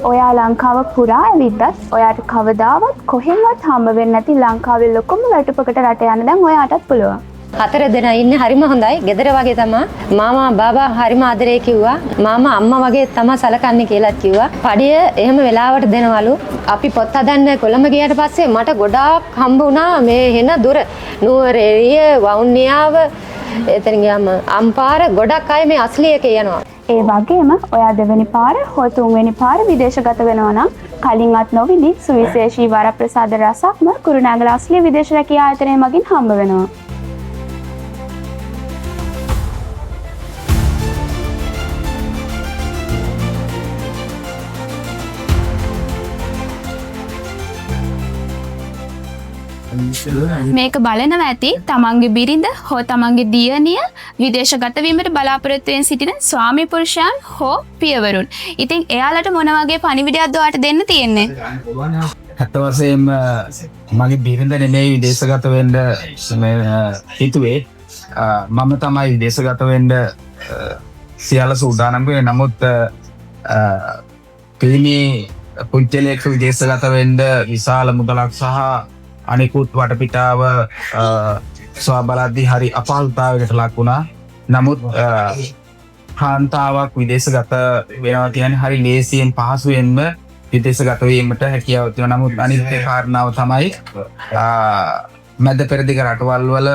ඔයා ලංකාව පුරා ඇවිද්දත් ඔයාට කවදාවත් කොහෙන්වත් හම්බ වෙන්නේ නැති ලංකාවේ ලොකුම වැටුපකට රට යන්න දැන් ඔයාටත් පුළුවන්. 4 දෙනා ඉන්නේ හරිම හොඳයි. ගෙදර වගේ තමයි. මාමා බාබා හරිම ආදරේ කිව්වා. මාමා අම්මා වගේ තමයි සලකන්නේ කියලාත් කිව්වා. පඩිය එහෙම වෙලාවට දෙනවලු. අපි පොත් හදන්න කොළඹ ගියාට පස්සේ මට ගොඩාක් හම්බ වුණා මේ හෙන දුර. නුවර එළිය, වවුනියාව, එතන ගියාම අම්පාර ගොඩක් අය මේ අස්ලියක යනවා. ඒ වගේම ඔයා දෙවෙනි පාර හෝ තුන්වෙනි පාර විදේශගත වෙනවා නම් කලින්වත් නොවිදි සුවිශේෂී වරප්‍රසාද රසක්ම කුරුණෑගල අස්ලිය විදේශ රැකියා ආයතනය මගින් හම්බ වෙනවා. මේක බලනවා ඇති තමන්ගේ බිරිඳ හෝ තමන්ගේ දියණිය විදේශගත වීමට බලාපොරොත්තු වෙන සිටින ස්වාමි පුරුෂයන් හෝ පියවරුන්. ඉතින් එයාලට මොන වගේ පණිවිඩයක්ද ඔයාලට දෙන්න තියෙන්නේ? ඇත්ත වශයෙන්ම මගේ බිරිඳ නෙමෙයි විදේශගත වෙන්න හිතුවේ. මම තමයි විදේශගත වෙන්න සියල්ල සූදානම් වෙන්නේ. නමුත් පිළිමි පුංචලයක විදේශගත වෙන්න විශාල මුදලක් සහ අනිකුත් වටපිටාව ස්වබලද්දී හරි අපහසුතාවයකට ලක් වුණා. නමුත් කාන්තාවක් විදේශගත වෙනවා කියන්නේ හරි ලේසියෙන් පහසුවෙන්ම විදේශගත වීමට හැකියාව තියෙනවා. නමුත් අනිත් කාරණාව තමයි මැද පෙරදිග රටවල් වල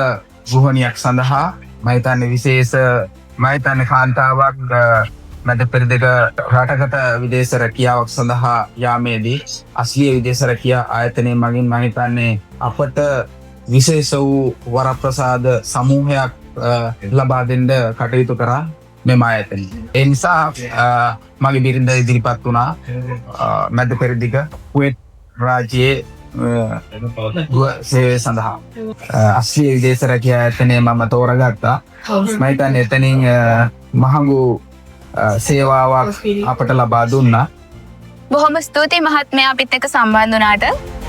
ගෘහණියක් සඳහා මම හිතන්නේ විශේෂ මම හිතන්නේ කාන්තාවක් මැද පෙරදිග රටකට විදේශ රැකියාවක් සඳහා යාමේදී අස්ලිය විදේශ රැකියා ආයතනය මගින් මම හිතන්නේ අපට විශේෂ වූ වරප්‍රසාද සමූහයක් ලබා දෙන්න කටයුතු කරා මෙම ආයතනය. ඒ නිසා මගේ බිරිඳ ඉදිරිපත් වුණා මැද පෙරදිග කුවේට් රාජ්‍යයේ සේවය සඳහා. අස්ලිය විදේශ රැකියා ආයතනය මම තෝරගත්තා. මම හිතන්නේ එතනින් මහඟු සේවාවක් අපට ලබා දුන්නා. බොහොම ස්තුතියි මහත්මයා අපිත් එක්ක සම්බන්ධ වුණාට.